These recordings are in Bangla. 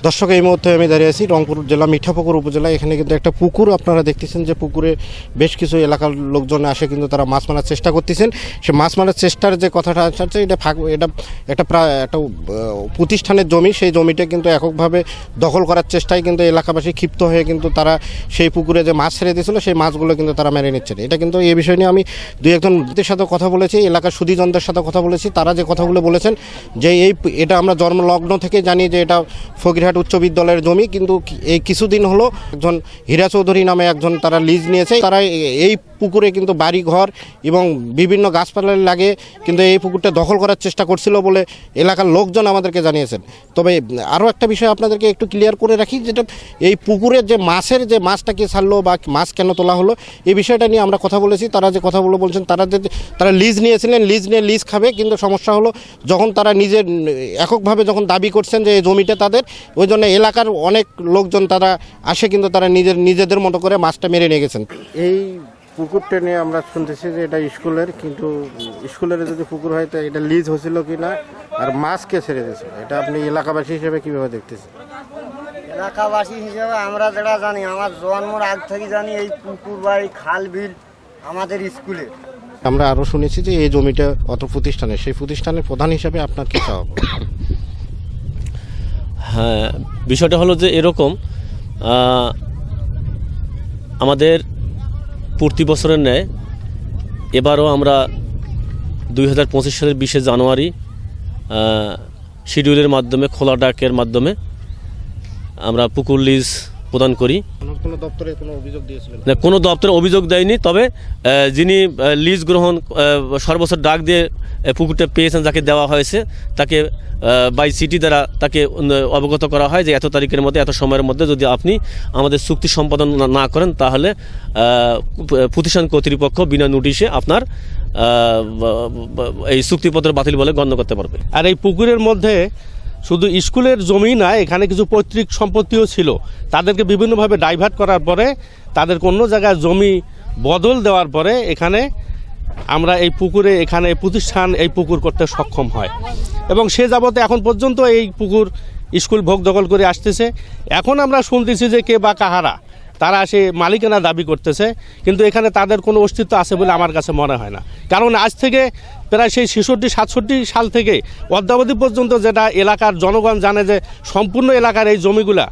দর্শক, এই মুহূর্তে আমি দাঁড়িয়ে আছি রংপুর জেলা মিঠাপুকুর উপজেলা। এখানে কিন্তু একটা পুকুর আপনারা দেখতেছেন যে পুকুরে বেশ কিছু এলাকার লোকজন আসে কিন্তু তারা মাছ মারার চেষ্টা করতেছেন। সে মাছ মারার চেষ্টার যে কথাটা আসছে এটা একটা প্রায় একটা প্রতিষ্ঠানের জমি। সেই জমিটা কিন্তু এককভাবে দখল করার চেষ্টায় কিন্তু এলাকাবাসী ক্ষিপ্ত হয়ে কিন্তু তারা সেই পুকুরে যে মাছ ছেড়ে দিয়েছিল সেই মাছগুলো কিন্তু তারা মেরে নিচ্ছেন। এটা কিন্তু এই বিষয় নিয়ে আমি দুই একজন ব্যক্তির সাথে কথা বলেছি, এলাকার সুধীজনদের সাথে কথা বলেছি। তারা যে কথাগুলো বলেছেন যে এটা আমরা জন্মলগ্ন থেকে জানি যে এটা ফকিরহাট উচ্চ বিদ্যালয়ের জমি, কিন্তু এই কিছুদিন হলো একজন হীরা চৌধুরী নামে একজন তারা লিজ নিয়েছে। তারা এই পুকুরে কিন্তু বাড়ি ঘর এবং বিভিন্ন গাছপালা লাগে কিন্তু এই পুকুরটা দখল করার চেষ্টা করছিল বলে এলাকার লোকজন আমাদেরকে জানিয়েছেন। তবে আরও একটা বিষয় আপনাদেরকে একটু ক্লিয়ার করে রাখি, যেটা এই পুকুরের যে মাছটা কি ছাড়লো বা মাছ কেন তোলা হলো এই বিষয়টা নিয়ে আমরা কথা বলেছি। তারা যে কথাগুলো বলছেন, তারা লিজ নিয়েছিলেন, লিজ খাবে, কিন্তু সমস্যা হলো যখন তারা নিজের এককভাবে যখন দাবি করছেন যে এই জমিটা তাদের, ওই জন্য এলাকার অনেক লোকজন তারা আসে কিন্তু তারা নিজেদের মতো করে মাছটা মেরে নিয়ে গেছেন। এই পুকুরটা নিয়ে আমরা শুনতেছি যে এটা স্কুলের, কিন্তু স্কুলের যদি পুকুর হয় তো এটা লিজ হয়েছিল কি না আর মাছ কে ছেড়ে দিয়েছিল, এটা আপনি এলাকাবাসী হিসেবে কীভাবে দেখতেছেন? এলাকাবাসী হিসেবে আমরা যেটা জানি, আমার জন্মের আগ থেকে জানি এই পুকুর বা এই খাল বিল আমাদের স্কুলে। আমরা আরও শুনেছি যে এই জমিটা অত প্রতিষ্ঠানের, সেই প্রতিষ্ঠানের প্রধান হিসাবে আপনার কী চাওয়া? হ্যাঁ, বিষয়টা হলো যে এরকম, আমাদের প্রতি বছরের ন্যায় এবারও আমরা 2025 সালের 20শে জানুয়ারি শিডিউলের মাধ্যমে, খোলা ডাকের মাধ্যমে আমরা পুকুর লিজ প্রদান করি। কোনো দপ্তরে কোনো অভিযোগ দিয়েছিলেন? না, কোনো দপ্তরে অভিযোগ দেয়নি। তবে যিনি লিজ গ্রহণ সর্বোচ্চ ডাক দিয়ে পুকুরটা পেয়েছেন, যাকে দেওয়া হয়েছে, তাকে বাই সিটি দ্বারা তাকে অবগত করা হয় যে এত তারিখের মধ্যে, এত সময়ের মধ্যে যদি আপনি আমাদের চুক্তি সম্পাদন না করেন তাহলে প্রতিষ্ঠান কর্তৃপক্ষ বিনা নোটিশে আপনার এই চুক্তিপত্র বাতিল বলে গণ্য করতে পারবে। আর এই পুকুরের মধ্যে শুধু স্কুলের জমি না, এখানে কিছু পৈতৃক সম্পত্তিও ছিল। তাদেরকে বিভিন্নভাবে ডাইভার্ট করার পরে তাদের অন্য জায়গায় জমি বদল দেওয়ার পরে এখানে আমরা এই পুকুরে, এখানে প্রতিষ্ঠান এই পুকুর করতে সক্ষম হয় এবং সে যাবতে এখন পর্যন্ত এই পুকুর স্কুল ভোগ দখল করে আসতেছে। এখন আমরা শুনতেছি যে কে বা কাহারা তারা সে মালিকানা দাবি করতেছে, কিন্তু এখানে তাদের কোনো অস্তিত্ব আছে বলে আমার কাছে মনে হয় না। কারণ আজ থেকে প্রায় সেই 66-67 সাল থেকে অদ্যাবধি পর্যন্ত যেটা এলাকার জনগণ জানে যে সম্পূর্ণ এলাকার এই জমিগুলা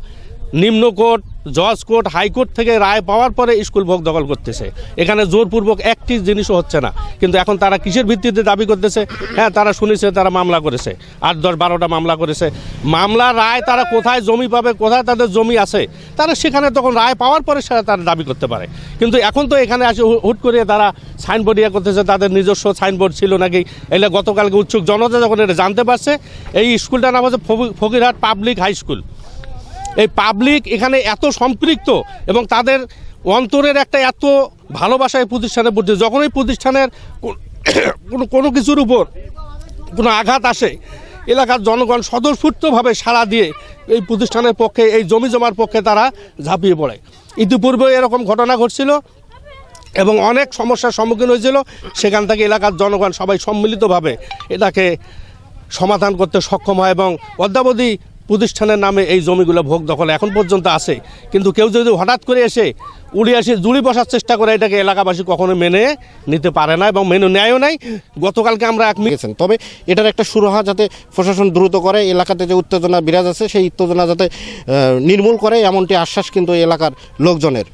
নিম্ন কোর্ট, জজ কোর্ট, হাইকোর্ট থেকে রায় পাওয়ার পরে স্কুল ভোগ দখল করতেছে। এখানে জোরপূর্বক একটি জিনিসও হচ্ছে না, কিন্তু এখন তারা কিসের ভিত্তিতে দাবি করতেছে? হ্যাঁ, তারা শুনেছে তারা মামলা করেছে, 8-10-12টা মামলা করেছে। মামলার রায় তারা কোথায় জমি পাবে, কোথায় তাদের জমি আছে, তারা সেখানে তখন রায় পাওয়ার পরে সেটা তারা দাবি করতে পারে। কিন্তু এখন তো এখানে আসে হুট করে তারা সাইনবোর্ড ইয়ে করতেছে, তাদের নিজস্ব সাইনবোর্ড ছিল নাকি। এগুলো গতকালকে উৎসুক জনতা যখন এটা জানতে পারছে, এই স্কুলটার নাম হচ্ছে ফকিরহাট পাবলিক হাই স্কুল। এই পাবলিক এখানে এত সম্পৃক্ত এবং তাদের অন্তরের একটা এত ভালোবাসা এই প্রতিষ্ঠানের প্রতি, যখন এই প্রতিষ্ঠানের কোনো কিছুর উপর কোনো আঘাত আসে, এলাকার জনগণ স্বতঃস্ফূর্তভাবে সাড়া দিয়ে এই প্রতিষ্ঠানের পক্ষে, এই জমি জমার পক্ষে তারা ঝাঁপিয়ে পড়ে। ইতিপূর্বে এরকম ঘটনা ঘটছিল এবং অনেক সমস্যার সম্মুখীন হয়েছিল। সেখান থেকে এলাকার জনগণ সবাই সম্মিলিতভাবে এটাকে সমাধান করতে সক্ষম হয় এবং অদ্যাবধি প্রতিষ্ঠানের নামে এই জমিগুলো ভোগ দখল এখন পর্যন্ত আছে। কিন্তু কেউ যদি হঠাৎ করে এসে জুড়ি বসার চেষ্টা করে, এটাকে এলাকাবাসী কখনো মেনে নিতে পারে না এবং মেনে নেয়ও নাই। গতকালকে আমরা গেছেন, তবে এটার একটা সুরাহা যাতে প্রশাসন দ্রুত করে, এলাকাতে যে উত্তেজনা বিরাজ আছে সেই উত্তেজনা যাতে নির্মূল করে, এমনটি আশ্বাস কিন্তু এলাকার লোকজনের।